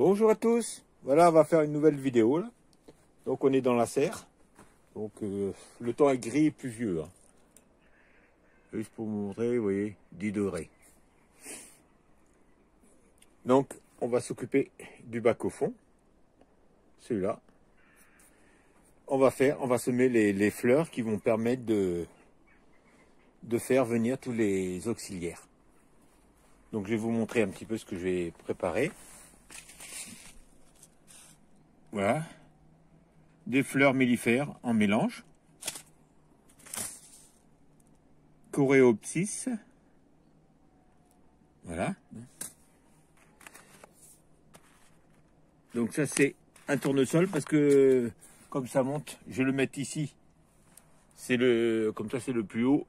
Bonjour à tous, voilà on va faire une nouvelle vidéo là. Donc on est dans la serre. Donc le temps est gris et pluvieux. Juste pour vous montrer, vous voyez, 10 degrés. Donc on va s'occuper du bac au fond. Celui-là. On va semer les fleurs qui vont permettre de faire venir tous les auxiliaires. Donc je vais vous montrer un petit peu ce que je vais préparer. Voilà. Des fleurs mellifères en mélange. Coréopsis. Voilà. Donc ça c'est un tournesol parce que comme ça monte, je vais le mettre ici. Comme ça c'est le plus haut.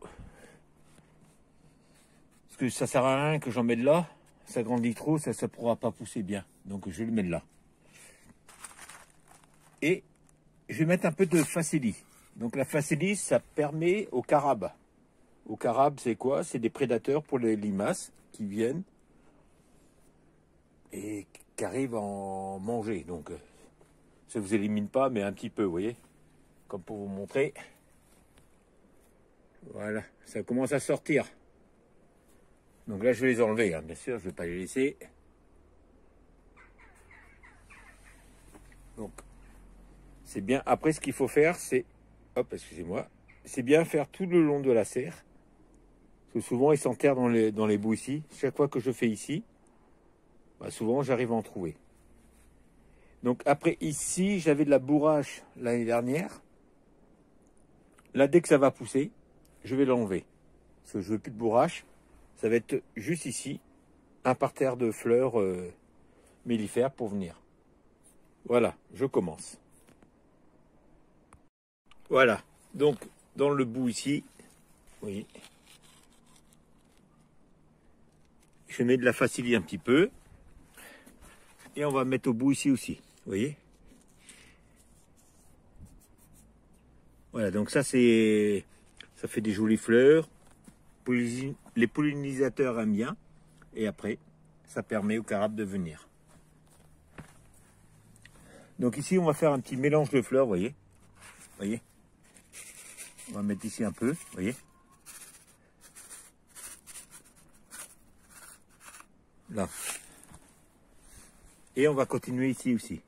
Parce que ça sert à rien que j'en mette là. Ça grandit trop, ça ne pourra pas pousser bien. Donc je vais le mettre là. Et je vais mettre un peu de facélie. Donc la facélie, ça permet aux carabes. Aux carabes, c'est quoi? C'est des prédateurs pour les limaces qui viennent et qui arrivent à en manger. Donc ça ne vous élimine pas, mais un petit peu, vous voyez. Comme pour vous montrer. Voilà, ça commence à sortir. Donc là, je vais les enlever, hein. Bien sûr, je ne vais pas les laisser. Donc, c'est bien. Après, ce qu'il faut faire, c'est... Hop, excusez-moi. C'est bien faire tout le long de la serre. Parce que souvent, ils s'enterrent dans les boues ici. Chaque fois que je fais ici, bah, souvent, j'arrive à en trouver. Donc après, ici, j'avais de la bourrache l'année dernière. Là, dès que ça va pousser, je vais l'enlever. Parce que je veux plus de bourrache. Ça va être juste ici, un parterre de fleurs mellifères pour venir. Voilà, je commence. Voilà, donc dans le bout ici, vous voyez, je mets de la facélie un petit peu. Et on va mettre au bout ici aussi, vous voyez. Voilà, donc ça fait des jolies fleurs. Les pollinisateurs aiment bien. Et après, ça permet aux carabes de venir. Donc ici, on va faire un petit mélange de fleurs, vous voyez. Voyez. On va mettre ici un peu, vous voyez. Là. Et on va continuer ici aussi.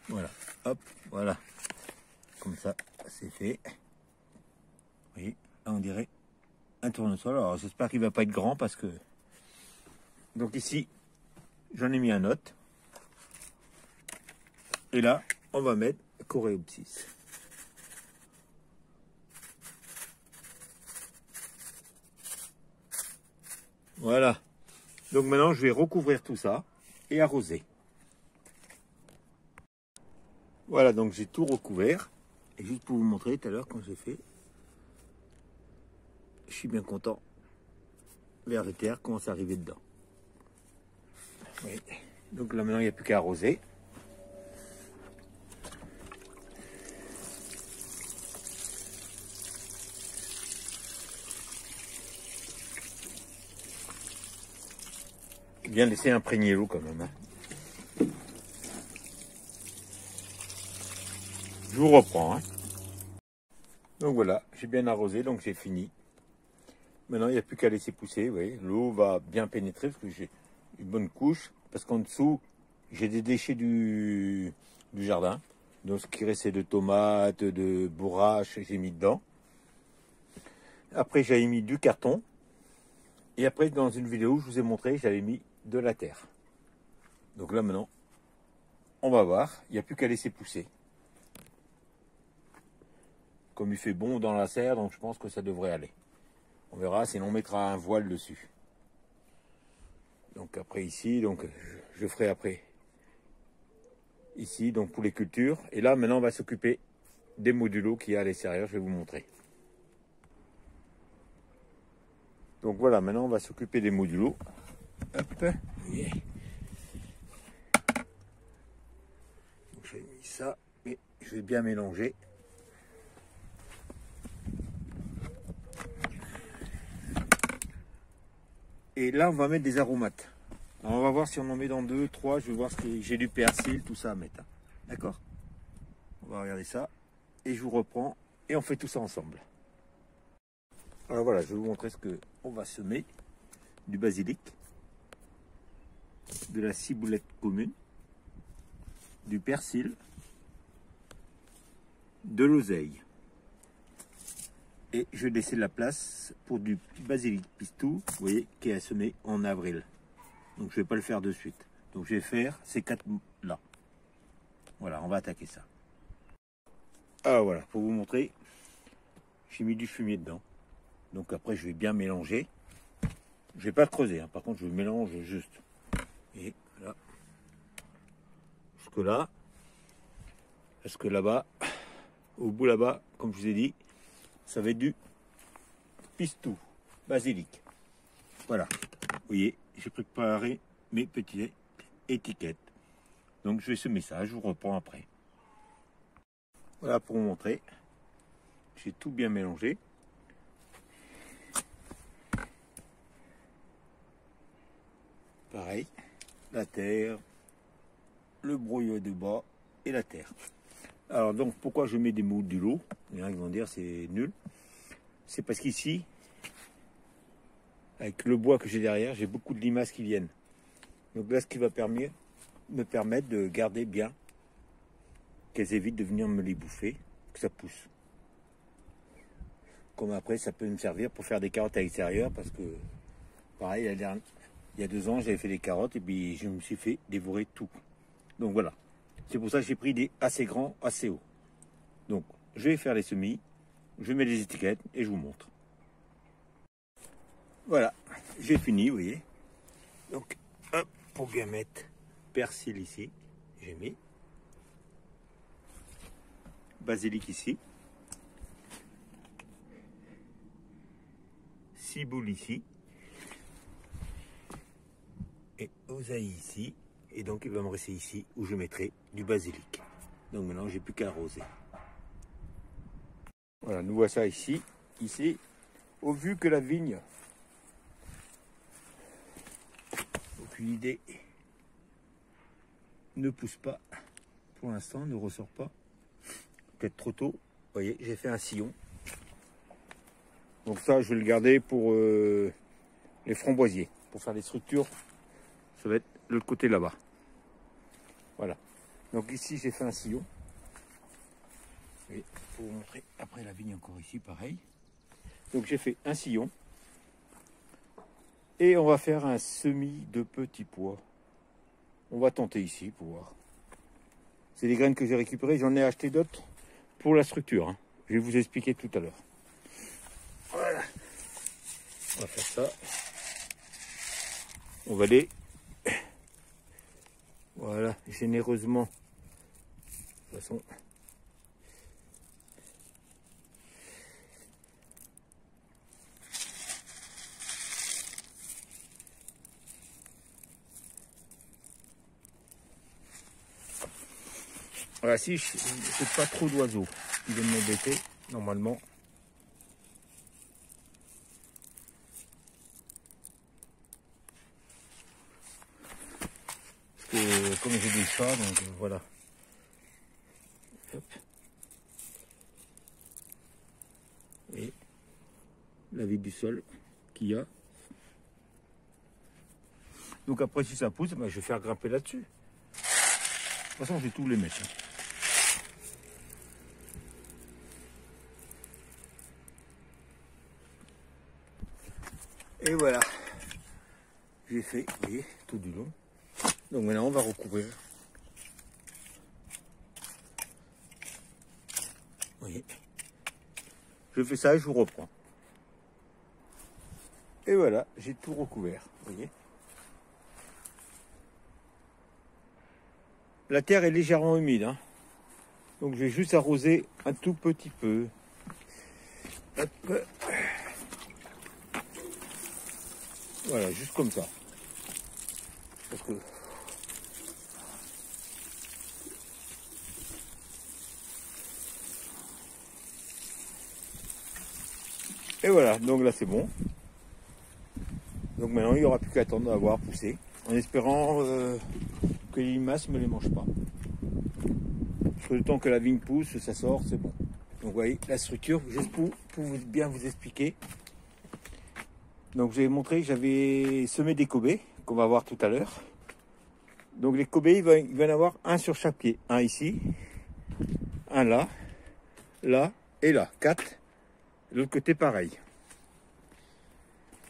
Voilà. Hop, voilà. Comme ça, c'est fait. Vous voyez, là on dirait un tournesol. Alors j'espère qu'il ne va pas être grand parce que... Donc ici, j'en ai mis un autre. Et là, on va mettre Coréopsis. Voilà. Donc maintenant, je vais recouvrir tout ça et arroser. Voilà, donc j'ai tout recouvert. Et juste pour vous montrer tout à l'heure quand j'ai fait, je suis bien content. Vers de terre commence à arriver dedans. Oui. Donc là maintenant, il n'y a plus qu'à arroser. Bien laisser imprégner l'eau quand même. Hein. Je vous reprends. Hein. Donc voilà, j'ai bien arrosé, donc j'ai fini. Maintenant, il n'y a plus qu'à laisser pousser. Vous voyez, l'eau va bien pénétrer parce que j'ai une bonne couche. Parce qu'en dessous, j'ai des déchets du jardin. Donc ce qui restait de tomates, de bourrache, j'ai mis dedans. Après, j'avais mis du carton. Et après, dans une vidéo, je vous ai montré, j'avais mis de la terre. Donc là, maintenant, on va voir. Il n'y a plus qu'à laisser pousser. Comme il fait bon dans la serre, donc je pense que ça devrait aller. On verra, sinon on mettra un voile dessus. Donc après ici, donc je ferai après. Ici, donc pour les cultures. Et là, maintenant, on va s'occuper des modulos qu'il y a à l'extérieur. Je vais vous montrer. Donc voilà, maintenant, on va s'occuper des modulos. Hop. Yeah. J'ai mis ça, mais je vais bien mélanger. Et là, on va mettre des aromates. Alors, on va voir si on en met dans 2, 3. Je vais voir si j'ai du persil, tout ça à mettre. Hein. D'accord? On va regarder ça. Et je vous reprends. Et on fait tout ça ensemble. Alors voilà, je vais vous montrer ce qu'on va semer. Du basilic. De la ciboulette commune. Du persil. De l'oseille. Et je vais laisser la place pour du basilic pistou, vous voyez, qui est à semer en avril. Donc je ne vais pas le faire de suite. Donc je vais faire ces 4 là. Voilà, on va attaquer ça. Ah voilà, pour vous montrer, j'ai mis du fumier dedans. Donc après je vais bien mélanger. Je ne vais pas le creuser, hein. Par contre je mélange juste. Et là, jusque là, parce que là-bas, au bout là-bas, comme je vous ai dit, ça va être du pistou, basilic. Voilà, vous voyez, j'ai préparé mes petites étiquettes. Donc je vais semer ça, je vous reprends après. Voilà pour vous montrer. J'ai tout bien mélangé. Pareil, la terre, le broyat de bas et la terre. Alors donc pourquoi je mets des modulos? Il y en a qui vont dire c'est nul. C'est parce qu'ici, avec le bois que j'ai derrière, j'ai beaucoup de limaces qui viennent. Donc là, ce qui va me permettre de garder bien, qu'elles évitent de venir me les bouffer, que ça pousse. Comme après, ça peut me servir pour faire des carottes à l'extérieur, parce que, pareil, il y a 2 ans, j'avais fait des carottes et puis je me suis fait dévorer tout. Donc voilà. C'est pour ça que j'ai pris des assez grands, assez hauts. Donc, je vais faire les semis, je mets les étiquettes et je vous montre. Voilà, j'ai fini, vous voyez. Donc, hop, pour bien mettre persil ici, j'ai mis. Basilic ici. Ciboule ici. Et oseille ici. Et donc, il va me rester ici où je mettrai du basilic. Donc maintenant, j'ai plus qu'à arroser. Voilà, nous voici ici. Ici, au vu que la vigne, aucune idée, ne pousse pas. Pour l'instant, ne ressort pas. Peut-être trop tôt. Vous voyez, j'ai fait un sillon. Donc ça, je vais le garder pour les framboisiers. Pour faire les structures, ça va être le côté là-bas. Voilà. Donc ici, j'ai fait un sillon. Et pour vous montrer, après la vigne encore ici, pareil. Donc j'ai fait un sillon. Et on va faire un semis de petits pois. On va tenter ici pour voir. C'est des graines que j'ai récupérées. J'en ai acheté d'autres pour la structure. Hein. Je vais vous expliquer tout à l'heure. Voilà. On va faire ça. On va les... Voilà, généreusement. De toute façon... Voilà, si je n'ai pas trop d'oiseaux qui viennent m'embêter, normalement. Parce que comme j'ai des chats, donc voilà. Hop. Et la vie du sol qu'il y a. Donc après, si ça pousse, ben, je vais faire grimper là-dessus. De toute façon, je vais tous les mettre. Hein. Et voilà, j'ai fait, vous voyez, tout du long. Donc maintenant, on va recouvrir. Vous voyez, je fais ça et je vous reprends. Et voilà, j'ai tout recouvert, vous voyez. La terre est légèrement humide, hein. Donc je vais juste arroser un tout petit peu. Hop. Voilà, juste comme ça. Parce que... Et voilà, donc là c'est bon. Donc maintenant, il n'y aura plus qu'à attendre d'avoir poussé, en espérant que les limaces ne me les mangent pas. Parce que le temps que la vigne pousse, ça sort, c'est bon. Donc vous voyez, la structure, juste pour bien vous expliquer. Donc je vais montrer que j'avais semé des cobées, qu'on va voir tout à l'heure. Donc les cobées, il va y en avoir un sur chaque pied. Un ici, un là, là et là. 4. L'autre côté, pareil.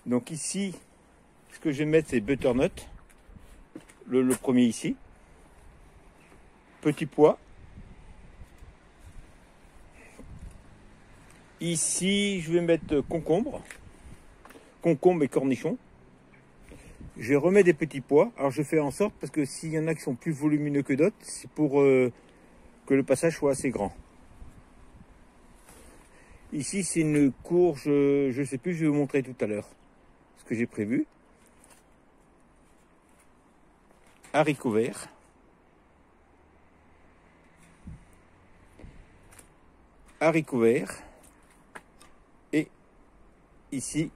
Donc ici, ce que je vais mettre, c'est butternut. Le premier ici. Petit pois. Ici, je vais mettre concombre. Concombre et cornichons. Je vais remettre des petits pois. Alors je fais en sorte, parce que s'il y en a qui sont plus volumineux que d'autres, c'est pour que le passage soit assez grand. Ici, c'est une courge, je ne sais plus, je vais vous montrer tout à l'heure ce que j'ai prévu. Haricots verts. Haricots verts. Et ici,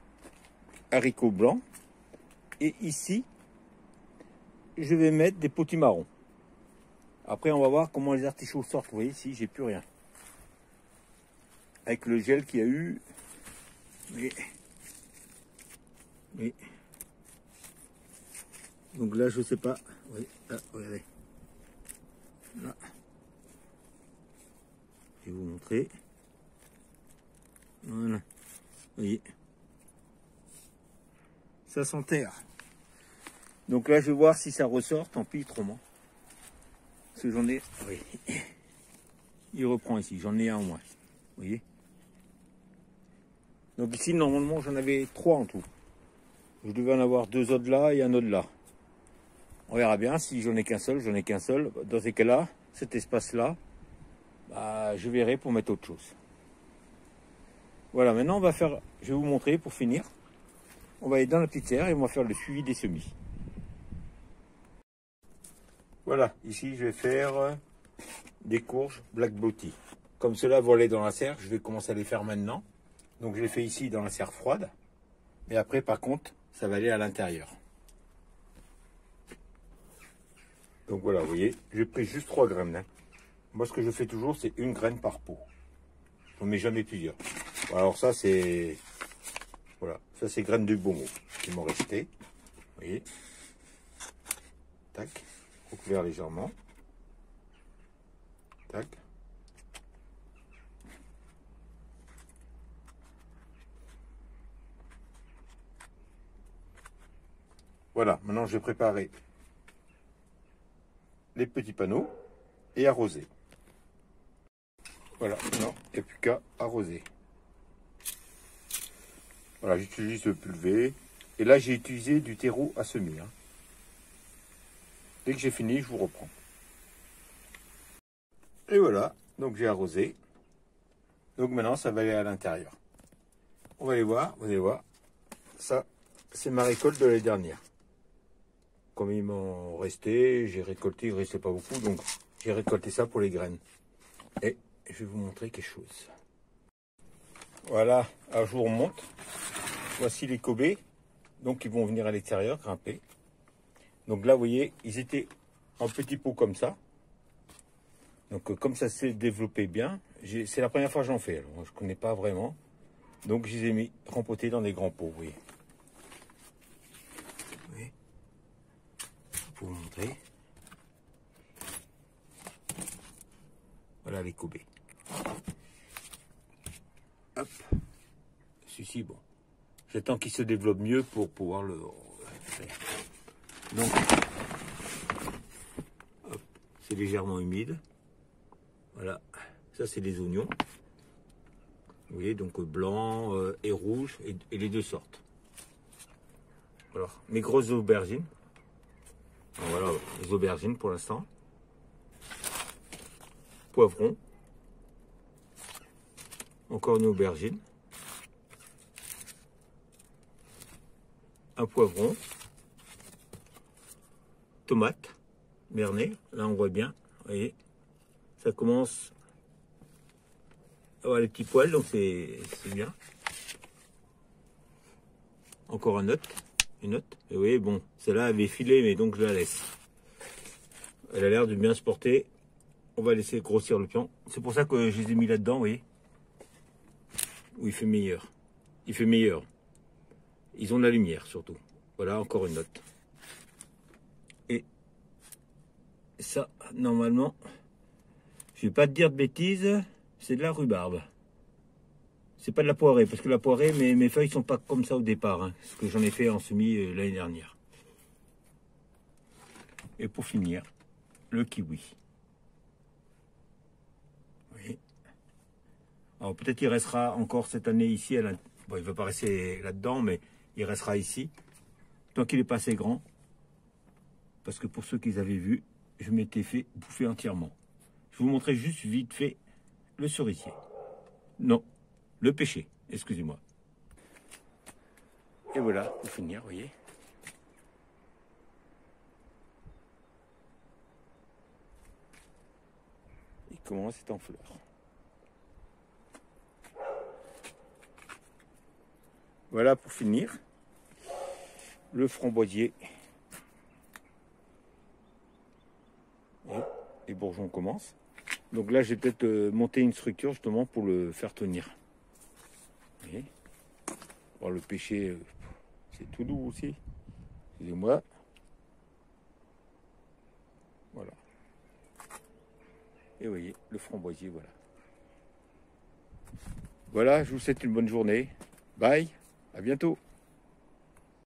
haricots blancs. Et ici, je vais mettre des potimarrons. Après, on va voir comment les artichauts sortent. Vous voyez, ici, j'ai plus rien. Avec le gel qu'il y a eu. Mais donc là, je sais pas. Oui, là, regardez. Là. Je vais vous montrer. Voilà. Vous voyez. Ça s'enterre. Donc là, je vais voir si ça ressort. Tant pis, autrement. Parce que j'en ai. Oui. Il reprend ici. J'en ai un au moins. Vous voyez. Donc ici, normalement, j'en avais 3 en tout. Je devais en avoir 2 autres là et un autre là. On verra bien. Si j'en ai qu'un seul, j'en ai qu'un seul. Dans ces cas-là, cet espace-là, bah, je verrai pour mettre autre chose. Voilà, maintenant, on va faire... Je vais vous montrer pour finir. On va aller dans la petite serre et on va faire le suivi des semis. Voilà, ici, je vais faire des courges Black Beauty. Comme cela volaient dans la serre, je vais commencer à les faire maintenant. Donc, je les fais ici dans la serre froide. Mais après, par contre, ça va aller à l'intérieur. Donc voilà, vous voyez, j'ai pris juste 3 graines. Hein. Moi, ce que je fais toujours, c'est une graine par pot. Je ne mets jamais plusieurs. Alors ça, c'est... Voilà, ça, c'est graines de bonbon qui m'ont resté. Vous voyez. Tac. Recouvert légèrement. Tac. Voilà, maintenant, je vais préparer les petits panneaux et arroser. Voilà, non, il n'y a plus qu'à arroser. Voilà, j'utilise le pulvé. Et là, j'ai utilisé du terreau à semis. Hein. Dès que j'ai fini, je vous reprends. Et voilà, donc j'ai arrosé. Donc maintenant, ça va aller à l'intérieur. On va aller voir, vous allez voir. Ça, c'est ma récolte de l'année dernière. Comme ils m'ont resté, j'ai récolté, il ne restait pas beaucoup, donc j'ai récolté ça pour les graines. Et je vais vous montrer quelque chose. Voilà, alors je vous remonte. Voici les cobées. Donc ils vont venir à l'extérieur, grimper. Donc là, vous voyez, ils étaient en petits pots comme ça. Donc comme ça s'est développé bien, c'est la première fois que j'en fais. Alors, je ne connais pas vraiment. Donc je les ai mis rempotés dans des grands pots, vous voyez. Oui. Pour vous montrer. Voilà les cobées. Hop. Celui-ci, bon. J'attends qu'il se développe mieux pour pouvoir le faire. Donc, c'est légèrement humide. Voilà. Ça, c'est les oignons. Vous voyez, donc blanc et rouge, et les deux sortes. Alors, mes grosses aubergines. Alors, voilà, les aubergines pour l'instant. Poivrons. Encore une aubergine. Un poivron. Tomate. Bernet. Là, on voit bien. Vous voyez. Ça commence à avoir les petits poils, donc c'est bien. Encore un autre. une autre. Et vous voyez, bon, celle-là avait filé, mais donc je la laisse. Elle a l'air de bien se porter. On va laisser grossir le pion. C'est pour ça que je les ai mis là-dedans, vous voyez. Où il fait meilleur. Il fait meilleur. Ils ont de la lumière, surtout. Voilà, encore une note. Et ça, normalement, je vais pas te dire de bêtises, c'est de la rhubarbe. C'est pas de la poirée, parce que la poirée, mes feuilles sont pas comme ça au départ, hein, ce que j'en ai fait en semis l'année dernière. Et pour finir, le kiwi. Oui. Alors peut-être qu'il restera encore cette année ici. Bon, il ne va pas rester là-dedans, mais il restera ici. Tant qu'il n'est pas assez grand. Parce que pour ceux qui avaient vu, je m'étais fait bouffer entièrement. Je vous montrais juste vite fait le cerisier. Non, le pêcher, excusez-moi. Et voilà, pour finir, vous voyez. Il commence à être en fleurs. Voilà pour finir. Le framboisier. Et les bourgeons commencent. Donc là, j'ai peut-être monté une structure justement pour le faire tenir. Vous voyez. Bon, le pêcher, c'est tout doux aussi. Excusez-moi. Voilà. Et vous voyez, le framboisier, voilà. Voilà, je vous souhaite une bonne journée. Bye, à bientôt.